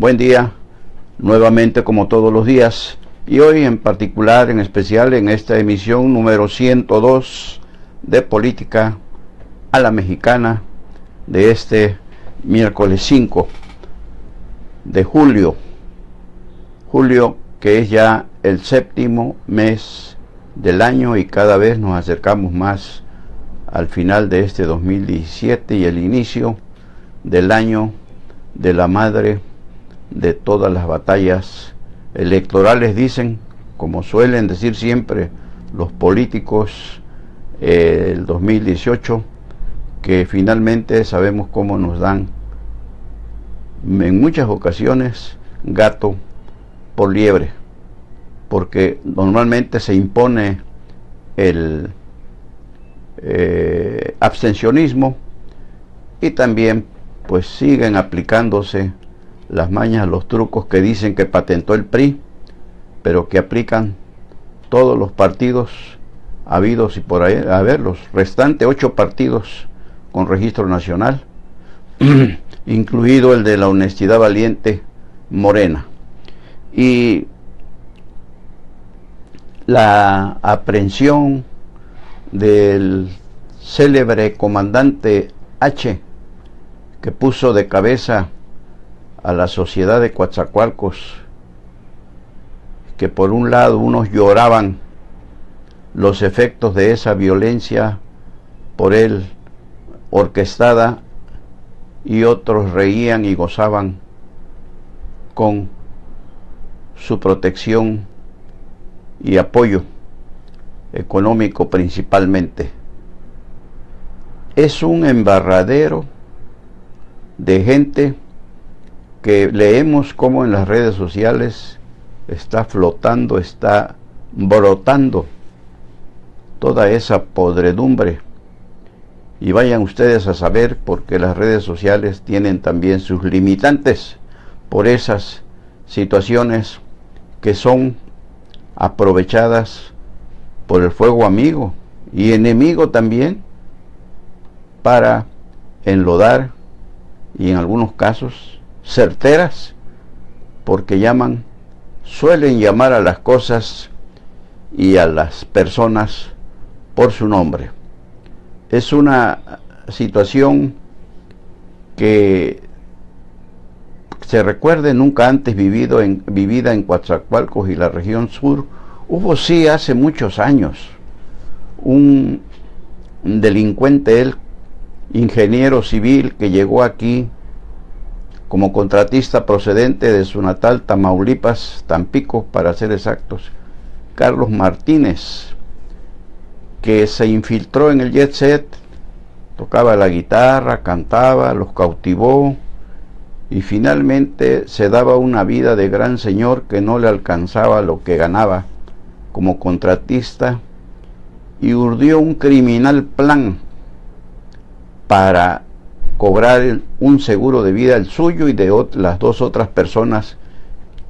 Buen día, nuevamente como todos los días, y hoy en particular, en especial en esta emisión número 102 de Política a la Mexicana de este miércoles 5 de julio, que es ya el séptimo mes del año y cada vez nos acercamos más al final de este 2017 y el inicio del año de la madre de todas las batallas electorales, dicen, como suelen decir siempre los políticos, el 2018, que finalmente sabemos cómo nos dan en muchas ocasiones gato por liebre, porque normalmente se impone el abstencionismo y también pues siguen aplicándose las mañas, los trucos que dicen que patentó el PRI, pero que aplican todos los partidos habidos y por ahí, a ver, los restantes 8 partidos con registro nacional, incluido el de la Honestidad Valiente Morena. Y la aprehensión del célebre comandante H, que puso de cabeza a la sociedad de Coatzacoalcos, que por un lado unos lloraban los efectos de esa violencia por él orquestada y otros reían y gozaban con su protección y apoyo económico principalmente. Es un embarradero de gente que leemos como en las redes sociales está flotando, está brotando toda esa podredumbre. Y vayan ustedes a saber, porque las redes sociales tienen también sus limitantes por esas situaciones que son aprovechadas por el fuego amigo y enemigo también para enlodar, y en algunos casos certeras, porque suelen llamar a las cosas y a las personas por su nombre. Es una situación que se recuerde nunca antes vivida en Coatzacoalcos y la región sur. Hubo sí hace muchos años un delincuente, él ingeniero civil, que llegó aquí como contratista procedente de su natal Tamaulipas, Tampico para ser exactos, Carlos Martínez, que se infiltró en el jet set, tocaba la guitarra, cantaba, los cautivó y finalmente se daba una vida de gran señor que no le alcanzaba lo que ganaba como contratista y urdió un criminal plan para cobrar un seguro de vida, el suyo y de las 2 otras personas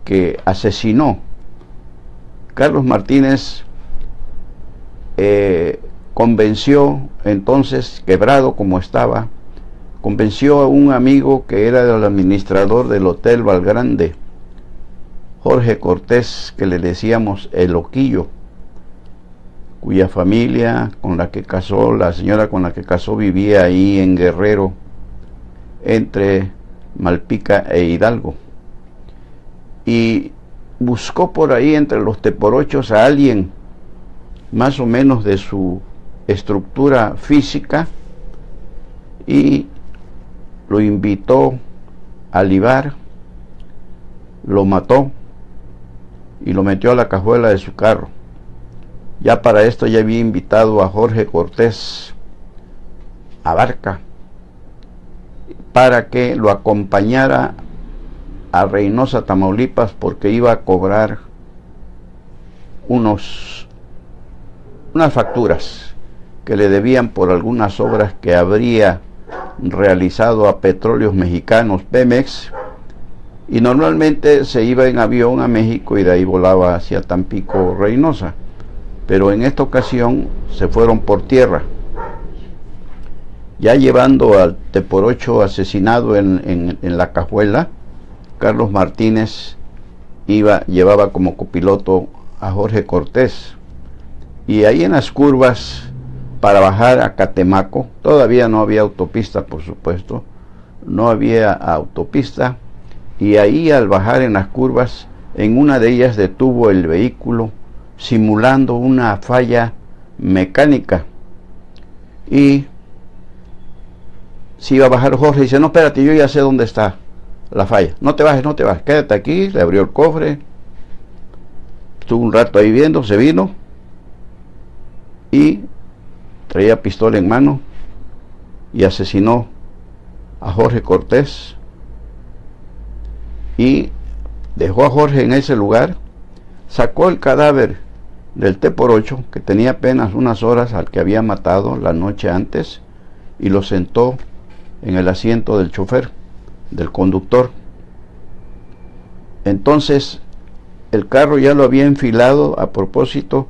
que asesinó. Carlos Martínez convenció, entonces quebrado como estaba, convenció a un amigo que era el administrador del Hotel Valgrande, Jorge Cortés, que le decíamos el Loquillo, cuya familia con la que casó, la señora con la que casó, vivía ahí en Guerrero, entre Malpica e Hidalgo, y buscó por ahí entre los teporochos a alguien más o menos de su estructura física y lo invitó a libar, lo mató y lo metió a la cajuela de su carro. Ya para esto ya había invitado a Jorge Cortés a Barca para que lo acompañara a Reynosa, Tamaulipas, porque iba a cobrar unas facturas que le debían por algunas obras que habría realizado a Petróleos Mexicanos, Pemex, y normalmente se iba en avión a México y de ahí volaba hacia Tampico, Reynosa, pero en esta ocasión se fueron por tierra, ya llevando al teporocho asesinado en la cajuela. Carlos Martínez llevaba como copiloto a Jorge Cortés, y ahí en las curvas para bajar a Catemaco, todavía no había autopista, por supuesto, no había autopista, y ahí al bajar en las curvas, en una de ellas detuvo el vehículo simulando una falla mecánica, y si iba a bajar Jorge, dice: no, espérate, yo ya sé dónde está la falla, no te bajes, quédate aquí. Le abrió el cofre, estuvo un rato ahí viendo, se vino y traía pistola en mano y asesinó a Jorge Cortés, y dejó a Jorge en ese lugar. Sacó el cadáver del T-8, que tenía apenas unas horas, al que había matado la noche antes, y lo sentó en el asiento del chofer, del conductor. Entonces el carro ya lo había enfilado a propósito,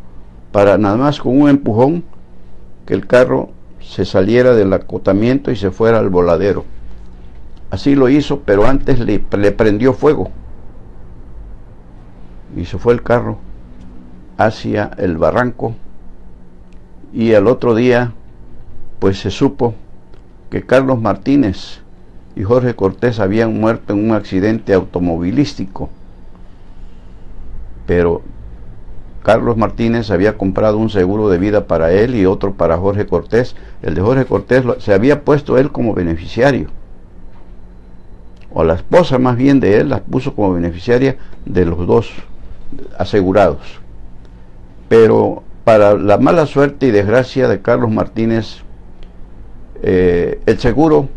para nada más con un empujón que el carro se saliera del acotamiento y se fuera al voladero. Así lo hizo, pero antes le prendió fuego y se fue el carro hacia el barranco. Y al otro día pues se supo que Carlos Martínez y Jorge Cortés habían muerto en un accidente automovilístico, pero Carlos Martínez había comprado un seguro de vida para él y otro para Jorge Cortés. El de Jorge Cortés se había puesto él como beneficiario, o la esposa más bien de él la puso como beneficiaria de los dos asegurados. Pero para la mala suerte y desgracia de Carlos Martínez, el seguro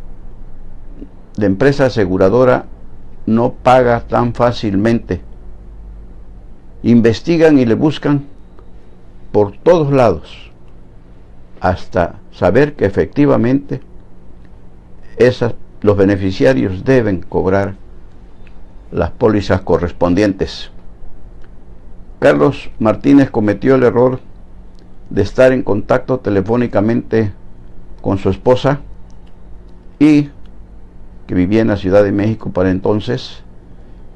de empresa aseguradora no paga tan fácilmente. Investigan y le buscan por todos lados hasta saber que efectivamente los beneficiarios deben cobrar las pólizas correspondientes. Carlos Martínez cometió el error de estar en contacto telefónicamente con su esposa, y que vivía en la Ciudad de México para entonces,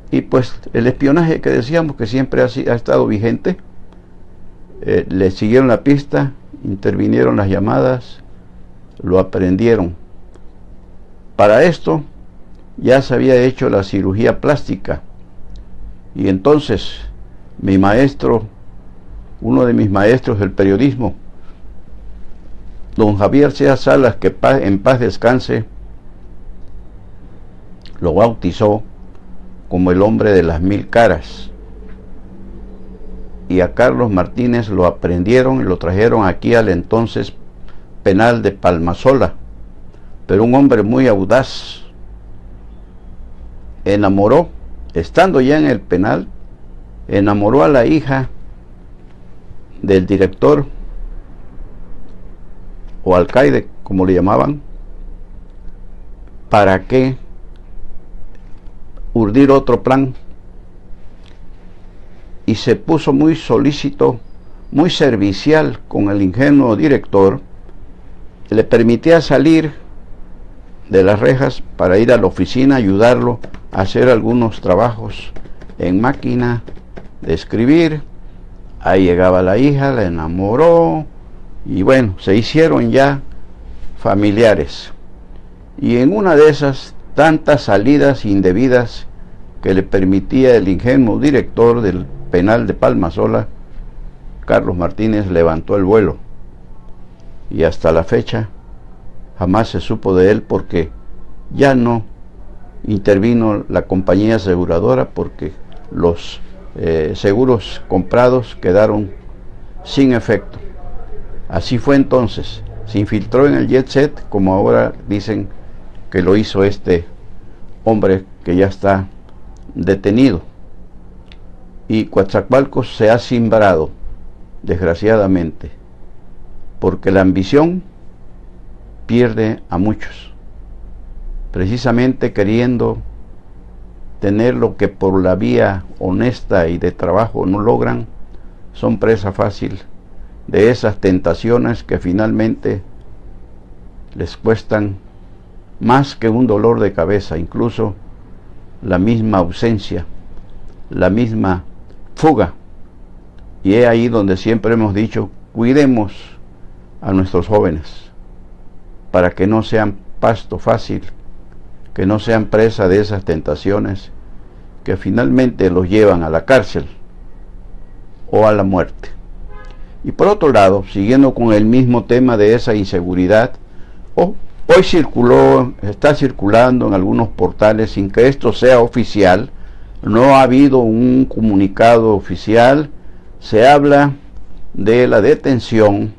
y pues el espionaje que decíamos que siempre ha estado vigente, le siguieron la pista, intervinieron las llamadas, lo aprendieron. Para esto ya se había hecho la cirugía plástica, y entonces mi maestro, uno de mis maestros del periodismo, don Javier Cea Salas, que en paz descanse, lo bautizó como el hombre de las 1000 caras. Y a Carlos Martínez lo aprendieron y lo trajeron aquí al entonces penal de Palmasola, pero un hombre muy audaz. Enamoró, estando ya en el penal, enamoró a la hija del director, o alcaide como le llamaban, para que urdir otro plan, y se puso muy solícito, muy servicial con el ingenuo director. Le permitía salir de las rejas para ir a la oficina, ayudarlo a hacer algunos trabajos en máquina de escribir. Ahí llegaba la hija, la enamoró, y bueno, se hicieron ya familiares. Y en una de esas tantas salidas indebidas que le permitía el ingenuo director del penal de Palmasola, Carlos Martínez levantó el vuelo, y hasta la fecha jamás se supo de él, porque ya no intervino la compañía aseguradora, porque los seguros comprados quedaron sin efecto. Así fue entonces. Se infiltró en el jet set, como ahora dicen que lo hizo este hombre que ya está detenido. Y Coatzacoalcos se ha cimbrado, desgraciadamente, porque la ambición pierde a muchos, precisamente queriendo tener lo que por la vía honesta y de trabajo no logran. Son presa fácil de esas tentaciones que finalmente les cuestan más que un dolor de cabeza, incluso la misma ausencia, la misma fuga. Y es ahí donde siempre hemos dicho, cuidemos a nuestros jóvenes para que no sean pasto fácil, que no sean presa de esas tentaciones que finalmente los llevan a la cárcel o a la muerte. Y por otro lado, siguiendo con el mismo tema de esa inseguridad, hoy está circulando en algunos portales, sin que esto sea oficial, no ha habido un comunicado oficial, se habla de la detención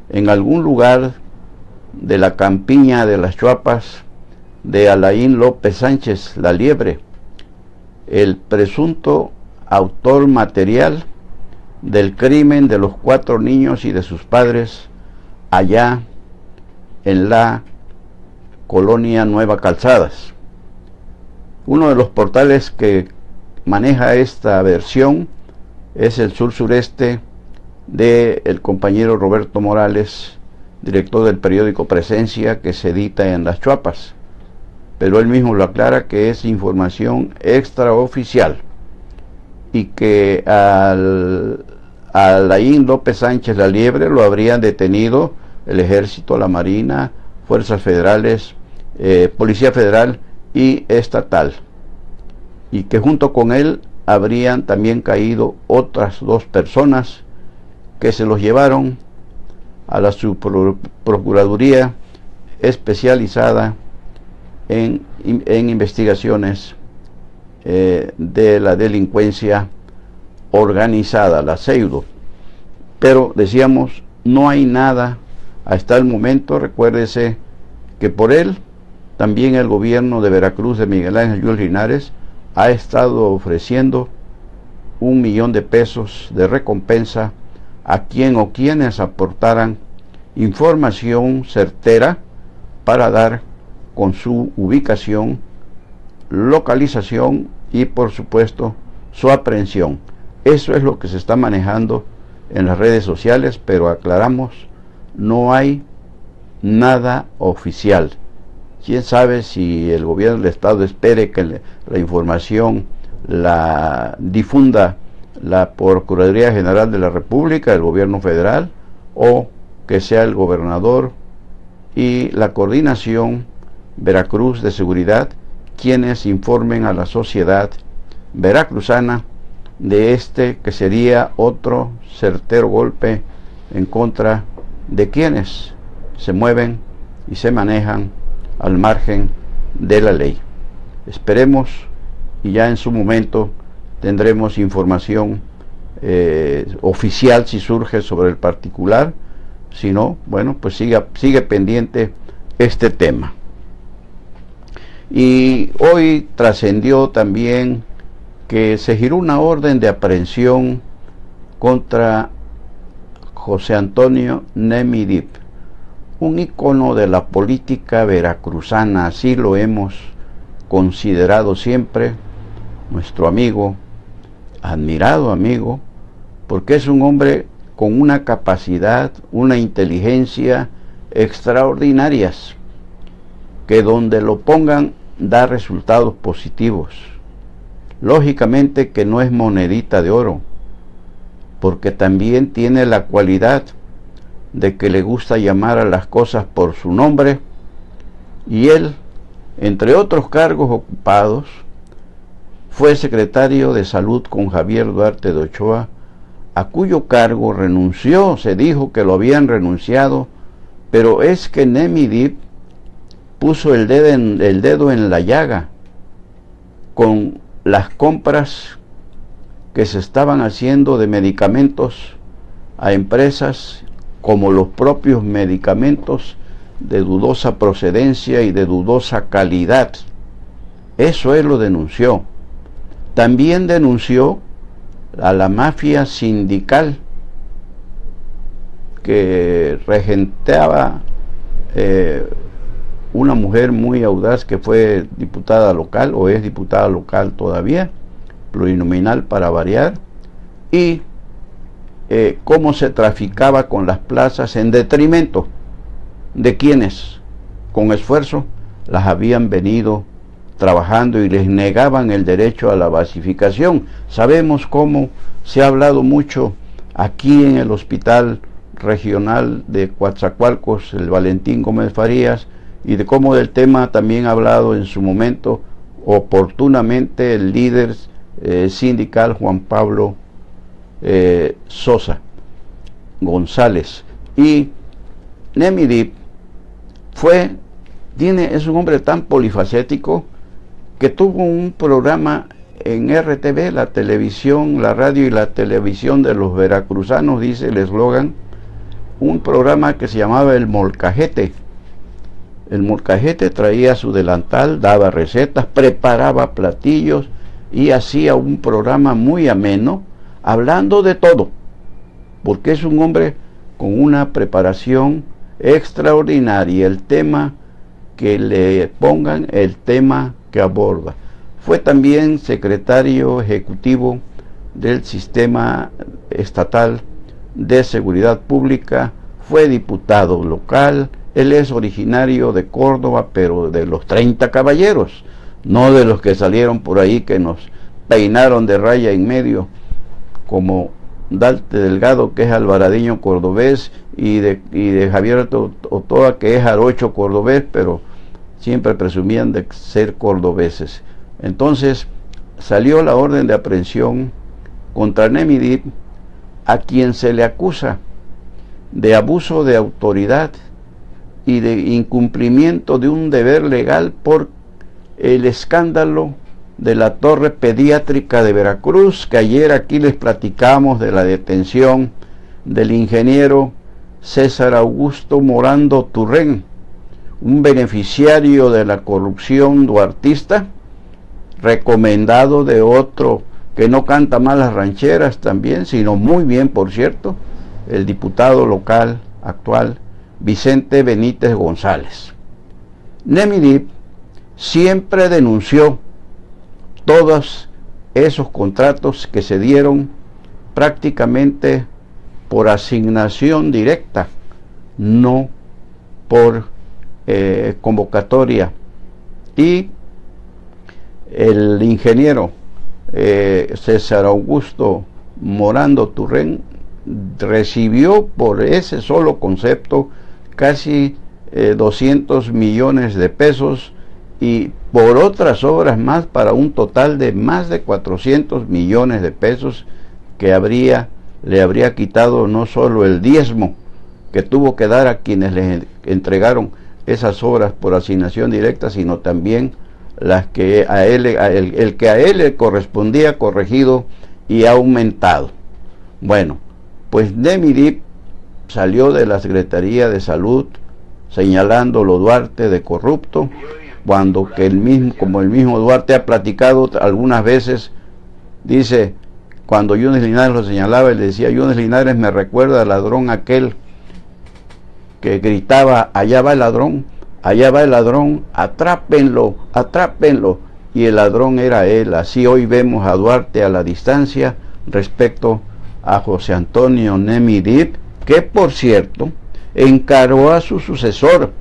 en algún lugar de la campiña de las Chuapas de Alain López Sánchez, la Liebre, el presunto autor material del crimen de los 4 niños y de sus padres allá en la colonia Nueva Calzadas. Uno de los portales que maneja esta versión es el sur-sureste del compañero Roberto Morales, director del periódico Presencia, que se edita en Las Chuapas, pero él mismo lo aclara que es información extraoficial y que a Alain López Sánchez la Liebre lo habrían detenido el Ejército, la Marina, Fuerzas Federales, Policía Federal y Estatal, y que junto con él habrían también caído otras 2 personas que se los llevaron a la Subprocuraduría especializada en investigaciones de la delincuencia organizada, la pseudo. Pero decíamos, no hay nada hasta el momento. Recuérdese que por él también el gobierno de Veracruz de Miguel Ángel Yunes Linares ha estado ofreciendo $1 millón de pesos de recompensa a quien o quienes aportaran información certera para dar con su ubicación, localización y por supuesto su aprehensión. Eso es lo que se está manejando en las redes sociales, pero aclaramos, no hay nada oficial. Quién sabe si el gobierno del estado espere que la información la difunda la Procuraduría General de la República, el gobierno federal, o que sea el gobernador y la Coordinación Veracruz de Seguridad quienes informen a la sociedad veracruzana de este que sería otro certero golpe en contra de quienes se mueven y se manejan al margen de la ley. Esperemos y ya en su momento tendremos información oficial si surge sobre el particular. Si no, bueno, pues sigue pendiente este tema. Y hoy trascendió también que se giró una orden de aprehensión contra José Antonio Nemi Dip, un ícono de la política veracruzana, así lo hemos considerado siempre, nuestro amigo, admirado amigo, porque es un hombre con una capacidad, una inteligencia extraordinarias, que donde lo pongan da resultados positivos. Lógicamente que no es monedita de oro, porque también tiene la cualidad de que le gusta llamar a las cosas por su nombre, y él, entre otros cargos ocupados, fue secretario de Salud con Javier Duarte de Ochoa, a cuyo cargo renunció. Se dijo que lo habían renunciado, pero es que Nemi Dip puso el dedo en la llaga con las compras que se estaban haciendo de medicamentos a empresas, como los propios medicamentos de dudosa procedencia y de dudosa calidad. Eso él lo denunció. También denunció a la mafia sindical que regenteaba una mujer muy audaz que fue diputada local, o es diputada local todavía, plurinominal para variar, y cómo se traficaba con las plazas en detrimento de quienes con esfuerzo las habían venido trabajando y les negaban el derecho a la basificación. Sabemos cómo se ha hablado mucho aquí en el Hospital Regional de Coatzacoalcos, el Valentín Gómez Farías, y de cómo del tema también ha hablado en su momento oportunamente el líder sindical Juan Pablo Sosa González. Y Nemi Deep es un hombre tan polifacético que tuvo un programa en RTV, la televisión, la radio y la televisión de los veracruzanos, dice el eslogan, un programa que se llamaba El Molcajete. El Molcajete traía su delantal, daba recetas, preparaba platillos y hacía un programa muy ameno, hablando de todo, porque es un hombre con una preparación extraordinaria. El tema que le pongan, el tema que aborda. Fue también secretario ejecutivo del Sistema Estatal de Seguridad Pública, fue diputado local. Él es originario de Córdoba, pero de los 30 caballeros, no de los que salieron por ahí que nos peinaron de raya en medio, como Dante Delgado, que es alvaradiño cordobés, y de Javier Otoa, que es jarocho cordobés, pero siempre presumían de ser cordobeses. Entonces salió la orden de aprehensión contra Nemi Deep, a quien se le acusa de abuso de autoridad y de incumplimiento de un deber legal por el escándalo de la torre pediátrica de Veracruz, que ayer aquí les platicamos de la detención del ingeniero César Augusto Morando Turrén, un beneficiario de la corrupción duartista, recomendado de otro que no canta mal las rancheras también, sino muy bien, por cierto, el diputado local actual Vicente Benítez González. Nemi Deep siempre denunció todos esos contratos que se dieron prácticamente por asignación directa, no por convocatoria. Y el ingeniero César Augusto Morando Turrén recibió por ese solo concepto casi 200 millones de pesos, y por otras obras más, para un total de más de 400 millones de pesos, que le habría quitado no solo el diezmo que tuvo que dar a quienes le entregaron esas obras por asignación directa, sino también las que el que a él le correspondía corregido y aumentado. Bueno, pues Nemi Deep salió de la Secretaría de Salud señalándolo Duarte de corrupto, cuando que como el mismo Duarte ha platicado algunas veces, dice, cuando Yunes Linares lo señalaba, él decía: Yunes Linares me recuerda al ladrón aquel que gritaba: allá va el ladrón, atrápenlo, atrápenlo, y el ladrón era él. Así hoy vemos a Duarte a la distancia respecto a José Antonio Nemi Deep, que por cierto encargó a su sucesor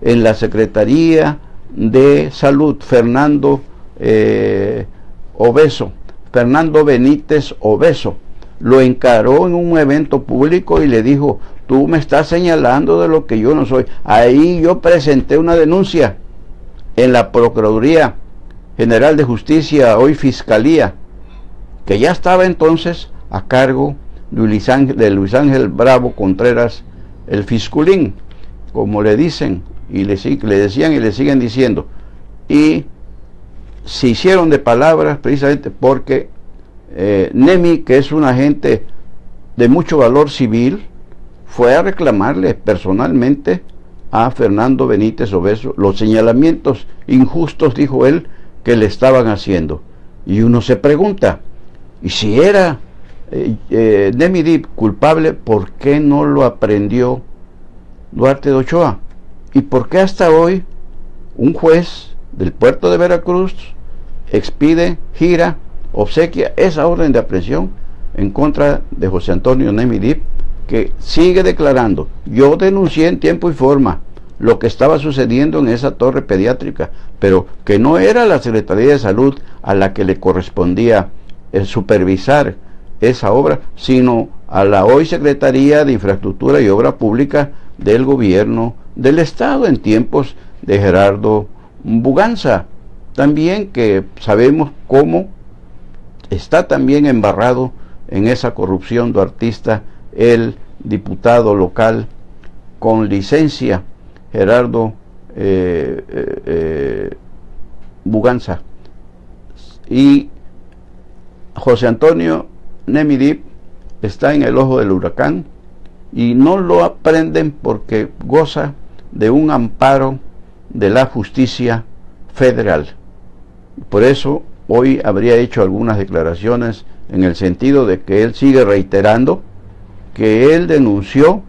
en la Secretaría de Salud, Fernando Benítez Obeso. Lo encaró en un evento público y le dijo: tú me estás señalando de lo que yo no soy. Ahí yo presenté una denuncia en la Procuraduría General de Justicia, hoy Fiscalía, que ya estaba entonces a cargo de Luis Ángel Bravo Contreras, el Fisculín, como le dicen, y le decían y le siguen diciendo. Y se hicieron de palabras precisamente porque Nemi, que es un agente de mucho valor civil, fue a reclamarle personalmente a Fernando Benítez Obeso los señalamientos injustos, dijo él, que le estaban haciendo. Y uno se pregunta, y si era Nemi Deep culpable, ¿por qué no lo aprendió Duarte de Ochoa? ¿Y por qué hasta hoy un juez del puerto de Veracruz expide, gira, obsequia esa orden de aprehensión en contra de José Antonio Nemi Deep, que sigue declarando: yo denuncié en tiempo y forma, lo que estaba sucediendo en esa torre pediátrica, pero que no era la Secretaría de Salud a la que le correspondía supervisar esa obra, sino a la hoy Secretaría de Infraestructura y Obra Pública del Gobierno del Estado en tiempos de Gerardo Buganza, también que sabemos cómo está también embarrado en esa corrupción duartista el diputado local con licencia Gerardo Buganza. Y José Antonio Nemidip está en el ojo del huracán y no lo aprenden porque goza de un amparo de la justicia federal. Por eso hoy habría hecho algunas declaraciones en el sentido de que él sigue reiterando que él denunció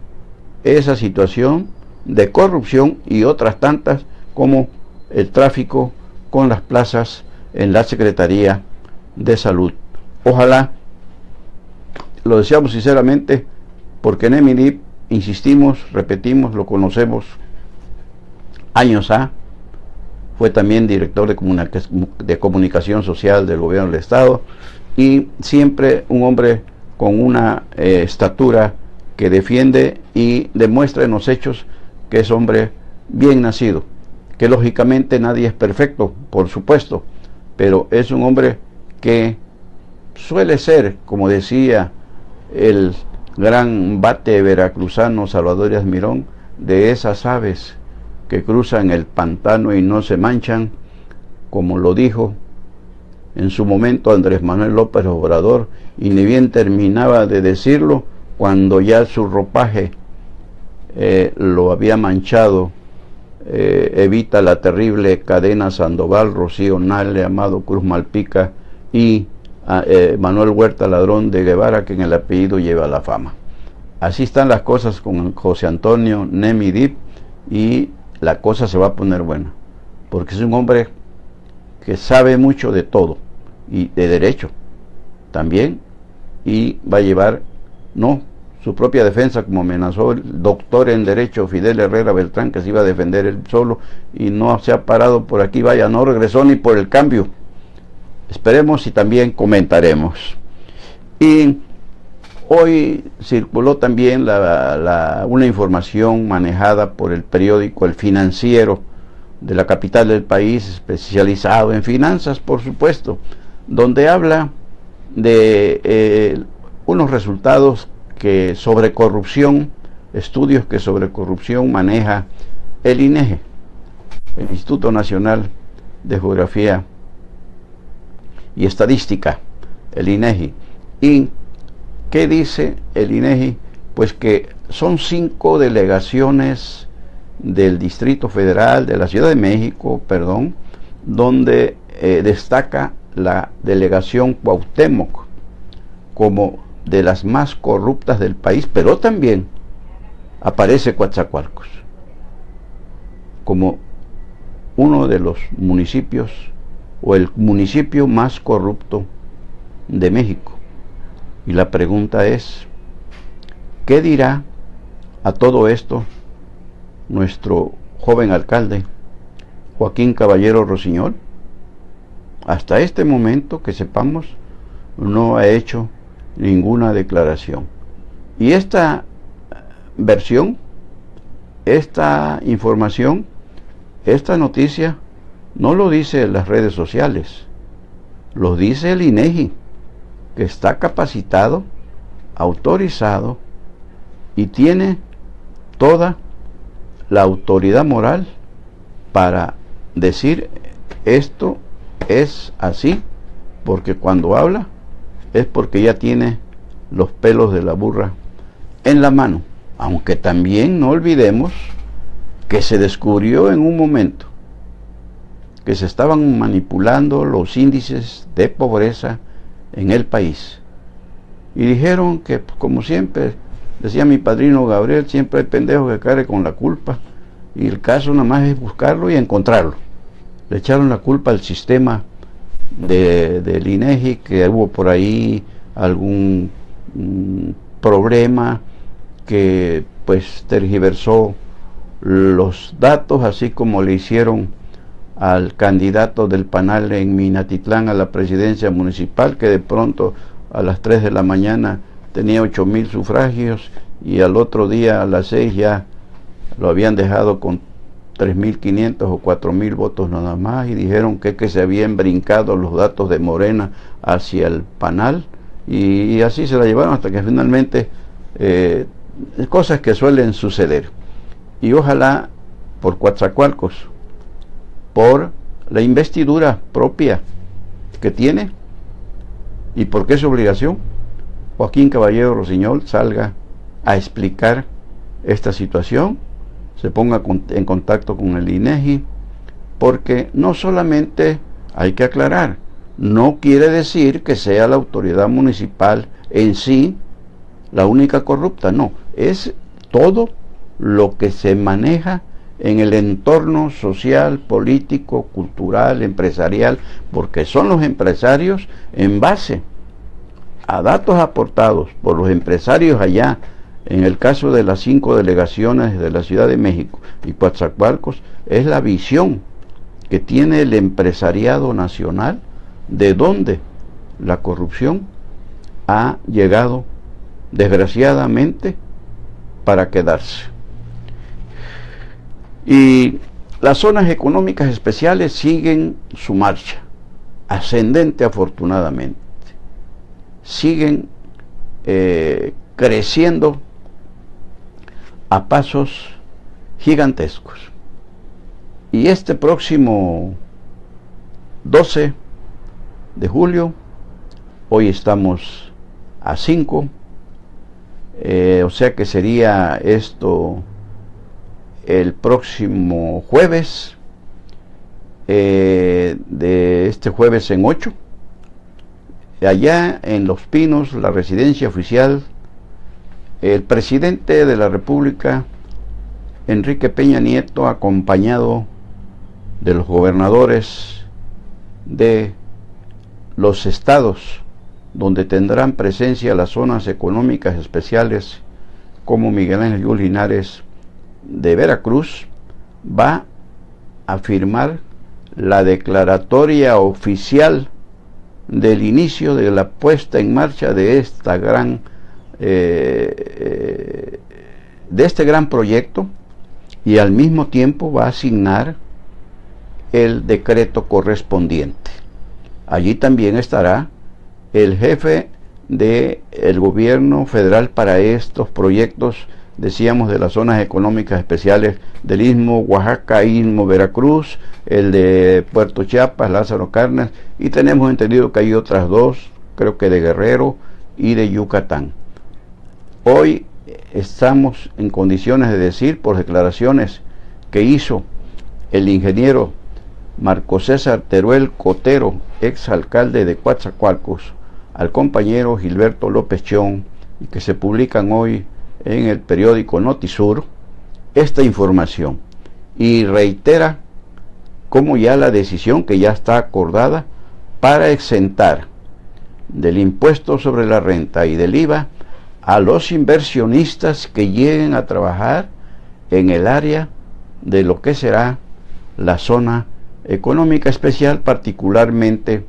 esa situación de corrupción y otras tantas como el tráfico con las plazas en la Secretaría de Salud. Ojalá, lo deseamos sinceramente, porque Nemidip, insistimos, repetimos, lo conocemos años fue también director de comunicación social del gobierno del Estado y siempre un hombre con una estatura que defiende y demuestra en los hechos que es hombre bien nacido, que lógicamente nadie es perfecto, por supuesto, pero es un hombre que suele ser, como decía el gran bate veracruzano Salvador Díaz Mirón, de esas aves que cruzan el pantano y no se manchan, como lo dijo en su momento Andrés Manuel López Obrador, y ni bien terminaba de decirlo cuando ya su ropaje lo había manchado. Evita la terrible Cadena Sandoval, Rocío Nale, Amado Cruz Malpica y Manuel Huerta Ladrón de Guevara, que en el apellido lleva la fama. Así están las cosas con José Antonio Nemidip y la cosa se va a poner buena, porque es un hombre que sabe mucho de todo y de derecho también, y va a llevar su propia defensa, como amenazó el doctor en derecho Fidel Herrera Beltrán, que se iba a defender él solo y no se ha parado por aquí, vaya, no regresó ni por el cambio. Esperemos y también comentaremos. Y hoy circuló también una información manejada por el periódico El Financiero de la capital del país, especializado en finanzas, por supuesto, donde habla de unos resultados que sobre corrupción, estudios que sobre corrupción maneja el INEGI, el Instituto Nacional de Geografía y Estadística, el INEGI. ¿Y qué dice el INEGI? Pues que son 5 delegaciones del Distrito Federal, de la Ciudad de México, perdón, donde destaca la delegación Cuauhtémoc como de las más corruptas del país, pero también aparece Coatzacoalcos como uno de los municipios o el municipio más corrupto de México. Y la pregunta es, ¿qué dirá a todo esto nuestro joven alcalde Joaquín Caballero Rosiñol? Hasta este momento, que sepamos, no ha hecho ninguna declaración. Y esta versión, esta información, esta noticia, no lo dice las redes sociales, lo dice el INEGI, que está capacitado, autorizado y tiene toda la autoridad moral para decir esto es así, porque cuando habla es porque ya tiene los pelos de la burra en la mano. Aunque también no olvidemos que se descubrió en un momento que se estaban manipulando los índices de pobreza en el país, y dijeron que, como siempre decía mi padrino Gabriel, siempre hay pendejos que caen con la culpa, y el caso nada más es buscarlo y encontrarlo. Le echaron la culpa al sistema del INEGI, que hubo por ahí algún problema que pues tergiversó los datos, así como le hicieron al candidato del PANAL en Minatitlán a la presidencia municipal, que de pronto a las 3 de la mañana tenía 8,000 sufragios y al otro día a las 6 ya lo habían dejado con 3,500 o 4,000 votos nada más, y dijeron que se habían brincado los datos de Morena hacia el PANAL, y así se la llevaron hasta que finalmente cosas que suelen suceder. Y ojalá por Coatzacoalcos, por la investidura propia que tiene y porque es su obligación, Joaquín Caballero Rosiñol salga a explicar esta situación, se ponga en contacto con el INEGI, porque no solamente hay que aclarar, no quiere decir que sea la autoridad municipal en sí la única corrupta, no, es todo lo que se maneja en el entorno social, político, cultural, empresarial, porque son los empresarios, en base a datos aportados por los empresarios allá, en el caso de las 5 delegaciones de la Ciudad de México y Coatzacoalcos, es la visión que tiene el empresariado nacional de dónde la corrupción ha llegado desgraciadamente para quedarse. Y las zonas económicas especiales siguen su marcha ascendente, afortunadamente, siguen creciendo a pasos gigantescos, y este próximo 12 de julio, hoy estamos a 5, o sea que sería esto el próximo jueves, de este jueves en 8, allá en Los Pinos, la residencia oficial, el presidente de la República, Enrique Peña Nieto, acompañado de los gobernadores de los estados donde tendrán presencia las zonas económicas especiales, como Miguel Ángel Yunes Linares de Veracruz, va a firmar la declaratoria oficial del inicio de la puesta en marcha de esta gran de este gran proyecto, y al mismo tiempo va a asignar el decreto correspondiente. Allí también estará el jefe del gobierno federal para estos proyectos, decíamos, de las zonas económicas especiales del Istmo Oaxaca, Istmo Veracruz, el de Puerto Chiapas, Lázaro Cárdenas, y tenemos entendido que hay otras dos, creo que de Guerrero y de Yucatán. Hoy estamos en condiciones de decir, por declaraciones que hizo el ingeniero Marco César Teruel Cotero, ex alcalde de Coatzacoalcos, al compañero Gilberto López Chón, y que se publican hoy en el periódico Notisur, esta información, y reitera como ya la decisión que ya está acordada para exentar del impuesto sobre la renta y del IVA a los inversionistas que lleguen a trabajar en el área de lo que será la zona económica especial, particularmente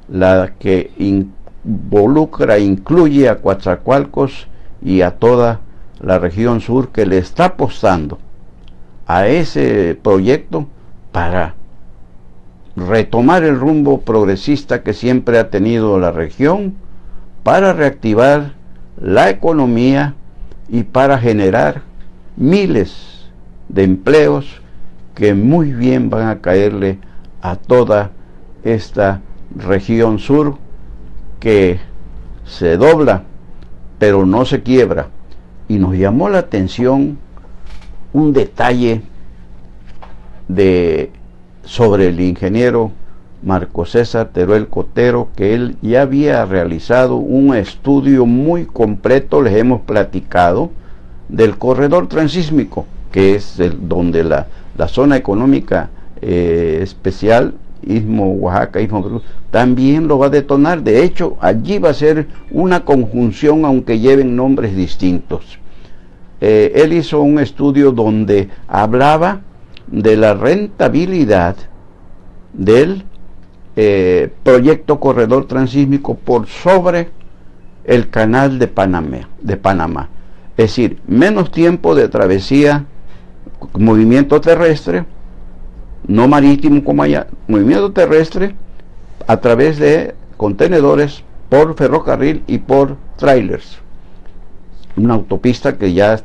la que incluye a Coatzacoalcos y a toda la región sur, que le está apostando a ese proyecto para retomar el rumbo progresista que siempre ha tenido la región, para reactivar la economía y para generar miles de empleos que muy bien van a caerle a toda esta región sur, que se dobla pero no se quiebra. Y nos llamó la atención un detalle sobre el ingeniero Marco César Teruel Cotero, que él ya había realizado un estudio muy completo, les hemos platicado, del corredor transísmico, que es donde la zona económica especial, Istmo Oaxaca, Istmo Veracruz, también lo va a detonar. De hecho, allí va a ser una conjunción, aunque lleven nombres distintos. él hizo un estudio donde hablaba de la rentabilidad del proyecto corredor transísmico por sobre el canal de Panamá. Es decir, menos tiempo de travesía, movimiento terrestre, no marítimo como allá, movimiento terrestre a través de contenedores por ferrocarril y por trailers. Una autopista que ya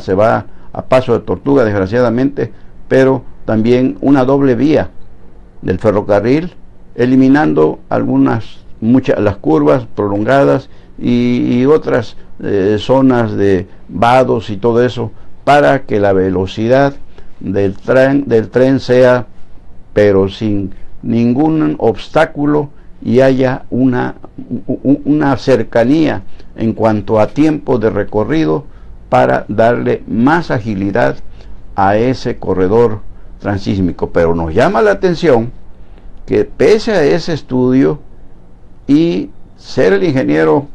se va a paso de tortuga, desgraciadamente, pero también una doble vía del ferrocarril, eliminando muchas las curvas prolongadas y otras zonas de vados y todo eso, para que la velocidad del tren sea, pero sin ningún obstáculo, y haya una cercanía en cuanto a tiempo de recorrido para darle más agilidad a ese corredor transísmico. Pero nos llama la atención que pese a ese estudio y ser el ingeniero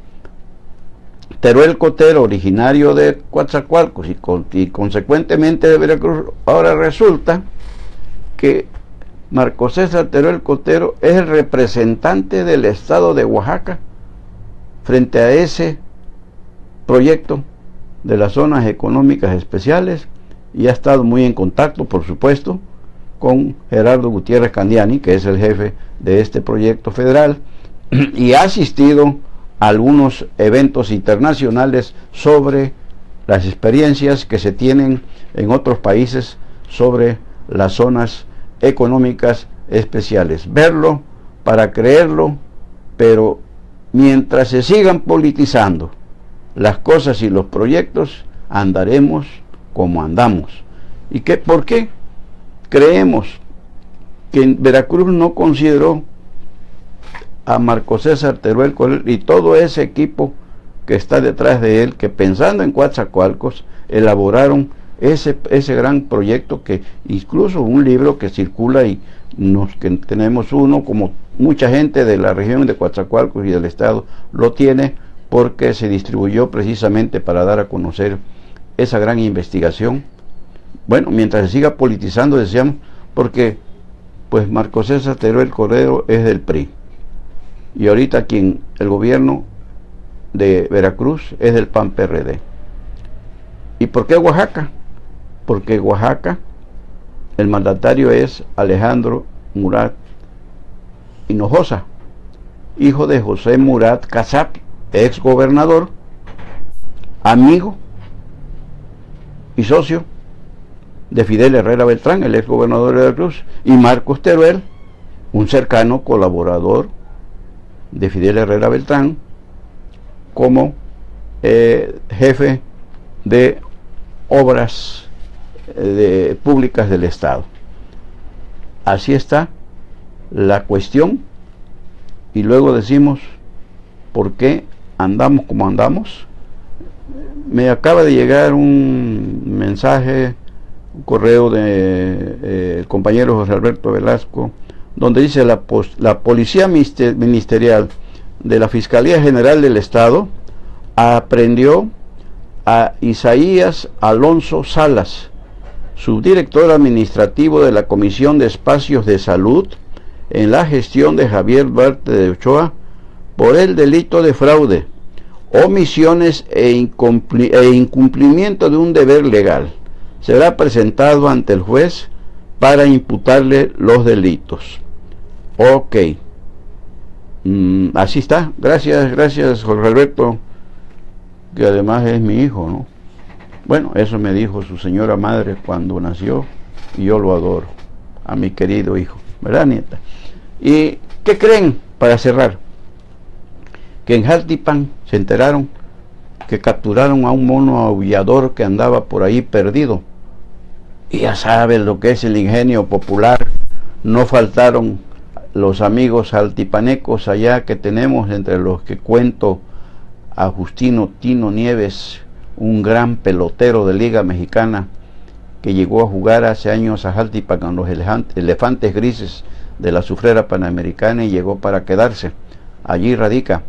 Teruel Cotero, originario de Coatzacoalcos y consecuentemente de Veracruz, ahora resulta que Marco César Teruel Cotero es el representante del estado de Oaxaca frente a ese proyecto de las zonas económicas especiales, y ha estado muy en contacto, por supuesto, con Gerardo Gutiérrez Candiani, que es el jefe de este proyecto federal, y ha asistido a algunos eventos internacionales sobre las experiencias que se tienen en otros países sobre las zonas económicas especiales. Verlo para creerlo, pero mientras se sigan politizando las cosas y los proyectos, andaremos como andamos. ¿Y por qué creemos que Veracruz no consideró a Marco César Teruel y todo ese equipo que está detrás de él, que pensando en Coatzacoalcos elaboraron ese gran proyecto, que incluso un libro que circula y que tenemos uno, como mucha gente de la región de Coatzacoalcos y del estado lo tiene, porque se distribuyó precisamente para dar a conocer esa gran investigación. Bueno, mientras se siga politizando, decíamos, porque pues Marco César Teruel Cotero es del PRI, y ahorita el gobierno de Veracruz es del PAN-PRD. ¿Y por qué Oaxaca? Porque Oaxaca, el mandatario es Alejandro Murat Hinojosa, hijo de José Murat Casap, ex gobernador, amigo y socio de Fidel Herrera Beltrán, el ex gobernador de Veracruz, y Marcos Teruel, un cercano colaborador de Fidel Herrera Beltrán, como jefe de obras públicas del estado. Así está la cuestión, y luego decimos, ¿por qué andamos como andamos? Me acaba de llegar un mensaje, un correo de compañero José Alberto Velasco, donde dice: la Policía Ministerial de la Fiscalía General del Estado aprehendió a Isaías Alonso Salas, subdirector administrativo de la Comisión de Espacios de Salud en la gestión de Javier Duarte de Ochoa, por el delito de fraude, omisiones e incumplimiento de un deber legal. Será presentado ante el juez para imputarle los delitos. Ok. Así está. Gracias Jorge Alberto, que además es mi hijo, ¿no? Bueno, eso me dijo su señora madre cuando nació, y yo lo adoro, a mi querido hijo, ¿verdad, nieta? ¿Y qué creen, para cerrar? Que en Jaltipan se enteraron que capturaron a un mono aullador que andaba por ahí perdido. Y ya saben lo que es el ingenio popular. No faltaron los amigos jaltipanecos allá que tenemos, entre los que cuento a Justino Tino Nieves, un gran pelotero de Liga Mexicana que llegó a jugar hace años a Jaltipan con los elefantes grises de la Azufrera Panamericana, y llegó para quedarse. Allí radica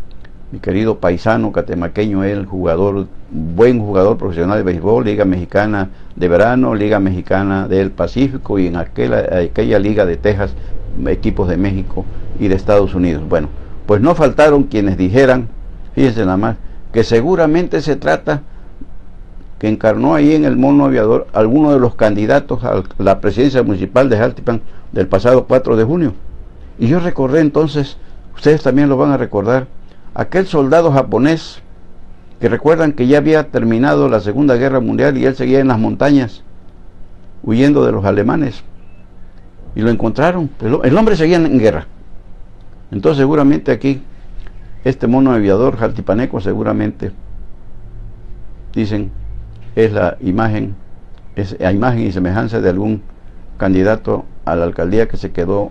mi querido paisano catemaqueño, el jugador buen jugador profesional de béisbol, Liga Mexicana de Verano, Liga Mexicana del Pacífico y en aquella Liga de Texas, equipos de México y de Estados Unidos. Bueno, pues no faltaron quienes dijeran, fíjense nada más, que seguramente se trata que encarnó ahí en el mono aviador alguno de los candidatos a la presidencia municipal de Jaltipan del pasado 4 de junio. Y yo recordé entonces, ustedes también lo van a recordar, aquel soldado japonés que recuerdan que ya había terminado la Segunda Guerra Mundial y él seguía en las montañas huyendo de los alemanes y lo encontraron, el hombre seguía en guerra. Entonces seguramente aquí este mono aviador jaltipaneco seguramente dicen es la imagen, es a imagen y semejanza de algún candidato a la alcaldía que se quedó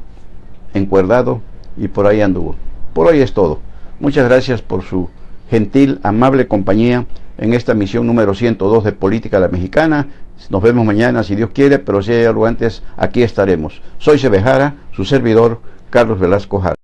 encuerdado y por ahí anduvo. Por hoy es todo. Muchas gracias por su gentil, amable compañía en esta misión número 102 de Política a la Mexicana. Nos vemos mañana si Dios quiere, pero si hay algo antes, aquí estaremos. Soy Sebejara, su servidor, Carlos Velasco Jara.